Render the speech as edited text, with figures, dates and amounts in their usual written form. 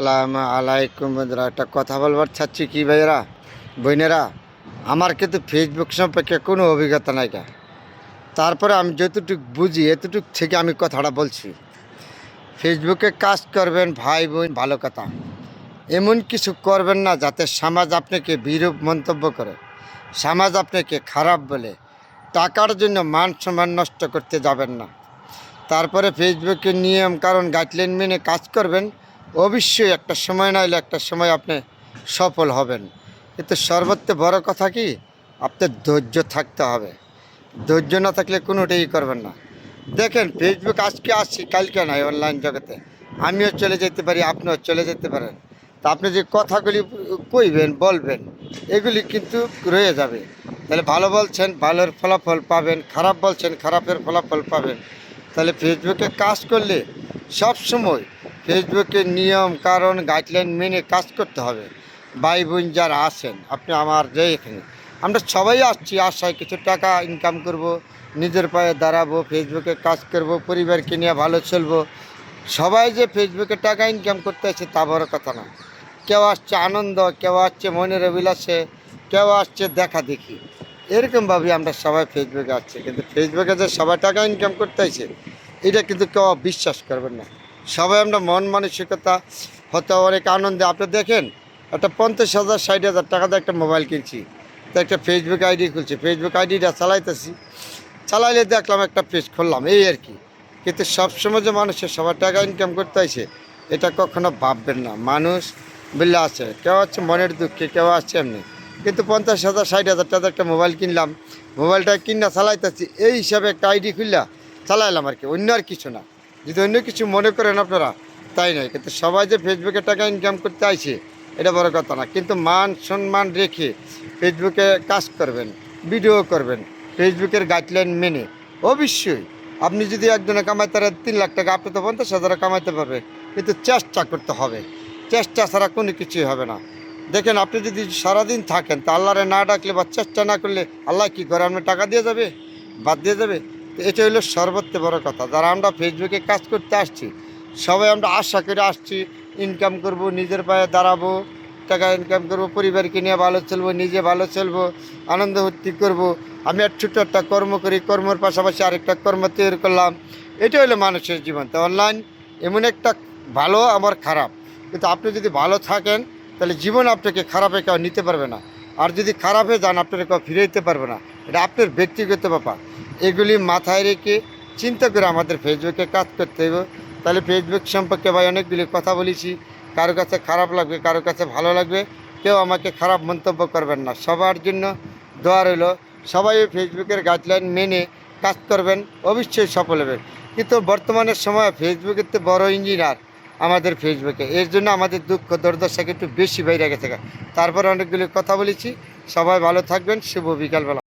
আসসালামু আলাইকুম বন্ধুরা, একটা কথা বলবার চাচ্ছি কি ভাইয়েরা বোনেরা, আমার কিন্তু ফেসবুক সম্পর্কে কোনো অভিজ্ঞতা নাই কা। তারপরে আমি যতটুকু বুঝি এতটুকু থেকে আমি কথাটা বলছি। ফেসবুকে কাজ করবেন ভাই বোন, ভালো কথা। এমন কিছু করবেন না যাতে সমাজ আপনাকে বিরূপ মন্তব্য করে, সমাজ আপনাকে খারাপ বলে। টাকার জন্য মান সম্মান নষ্ট করতে যাবেন না। তারপরে ফেসবুকের নিয়ম কারণ গাইডলাইন মেনে কাজ করবেন। অবশ্যই একটা সময় নাইলে একটা সময় আপনি সফল হবেন। কিন্তু সর্বোচ্চ বড় কথা কি, আপনার ধৈর্য থাকতে হবে। ধৈর্য না থাকলে কোনোটাই করবেন না। দেখেন, ফেসবুক আজকে আসছি কালকে নয়। অনলাইন জগতে আমিও চলে যেতে পারি, আপনিও চলে যেতে পারেন। তা আপনি যে কথাগুলি কইবেন বলবেন, এগুলি কিন্তু রয়ে যাবে। তাহলে ভালো বলছেন, ভালোর ফলাফল পাবেন, খারাপ বলছেন, খারাপের ফলাফল পাবেন। তাহলে ফেসবুকে কাজ করলে সব সময় ফেসবুকের নিয়ম কারণ গাইডলাইন মেনে কাজ করতে হবে। ভাই বোন যারা আছেন, আপনি আমার যে এখানে আমরা সবাই আসছি আশায় কিছু টাকা ইনকাম করব, নিজের পায়ে দাঁড়াবো, ফেসবুকে কাজ করব, পরিবারকে নিয়ে ভালো চলবো। সবাই যে ফেসবুকে টাকা ইনকাম করতে আসছে তা বড় কথা না। কেউ আসছে আনন্দ, কেউ আসছে মনের অভিলাষে, কেউ আসছে দেখা দেখি। এরকমভাবে আমরা সবাই ফেসবুকে আসছি, কিন্তু ফেসবুকে যে সবাই টাকা ইনকাম করতে আসছে এটা কিন্তু কেউ বিশ্বাস করবেন না। সবাই আমরা মন মানসিকতা হতে অনেক আনন্দে। আপনি দেখেন, একটা 50,000 60,000 টাকা দিয়ে একটা মোবাইল কিনছি, তো একটা ফেসবুক আইডি খুলছি, ফেসবুক আইডিটা চালাইতেছি, চালাইলে দেখলাম একটা পেজ খুললাম, এই আর কি। কিন্তু সবসময় যে মানুষের সবার টাকা ইনকাম করতে আসে এটা কখনো ভাববেন না। মানুষ বললে আছে, কেউ আছে মনের দুঃখে, কেউ আছে এমনি। কিন্তু 50,000 60,000 টাকা একটা মোবাইল কিনলাম, মোবাইলটা কিনা চালাইতেছি, এই হিসাবে একটা আইডি খুললা চালাইলাম আর কি, অন্য আর কিছু না। যদি অন্য কিছু মনে করেন আপনারা তাই নয়, কিন্তু সবাই যে ফেসবুকে টাকা ইনকাম করতে আসে এটা বড় কথা না। কিন্তু মান সম্মান রেখে ফেসবুকে কাজ করবেন, ভিডিও করবেন ফেসবুকের গাইডলাইন মেনে। অবশ্যই আপনি যদি একজনে কামাইতে পারেন 3 লাখ টাকা, আপনি তো 50,000 কামাইতে পারবে। কিন্তু চেষ্টা করতে হবে, চেষ্টা ছাড়া কোনো কিছুই হবে না। দেখেন, আপনি যদি সারাদিন থাকেন তা আল্লাহরে না ডাকলে বা চেষ্টা না করলে আল্লাহ কী করে, আপনি টাকা দিয়ে যাবে, বাদ দিয়ে যাবে? তো এটা হলো সর্বোচ্চ বড় কথা। যারা আমরা ফেসবুকে কাজ করতে আসছি সবাই আমরা আশা করে আসছি ইনকাম করব, নিজের পায়ে দাঁড়াবো, টাকা ইনকাম করব, পরিবারকে নিয়ে ভালো চলবো, নিজে ভালো চলবো, আনন্দ ফুর্তি করবো। আমি আর ছোটো একটা কর্ম করি, কর্মের পাশাপাশি আরেকটা কর্ম তৈরি করলাম। এটা হলো মানুষের জীবন। তো অনলাইন এমন একটা ভালো আমার খারাপ, কিন্তু আপনি যদি ভালো থাকেন তাহলে জীবন আপনাকে খারাপে কেউ নিতে পারবে না। আর যদি খারাপে যান আপনার কেউ ফিরে দিতে পারবে না। এটা আপনার ব্যক্তিগত ব্যাপার। এগুলি মাথায় রেখে চিন্তা করে আমাদের ফেসবুকে কাজ করতে হবে। তাহলে ফেসবুক সম্পর্কে ভাই অনেকগুলি কথা বলেছি, কারো কাছে খারাপ লাগবে, কারো কাছে ভালো লাগবে। কেউ আমাকে খারাপ মন্তব্য করবেন না। সবার জন্য দোয়া রইল। সবাই ফেসবুকের গাইডলাইন মেনে কাজ করবেন, অবশ্যই সফল হবেন। কিন্তু বর্তমানের সময় ফেসবুকের তো বড় ইঞ্জিনিয়ার আমাদের ফেসবুকে, এর জন্য আমাদের দুঃখ দুর্দশাকে একটু বেশি বাইরে গেছে। তারপর অনেকগুলি কথা বলেছি। সবাই ভালো থাকবেন। শুভ বিকালবেলা।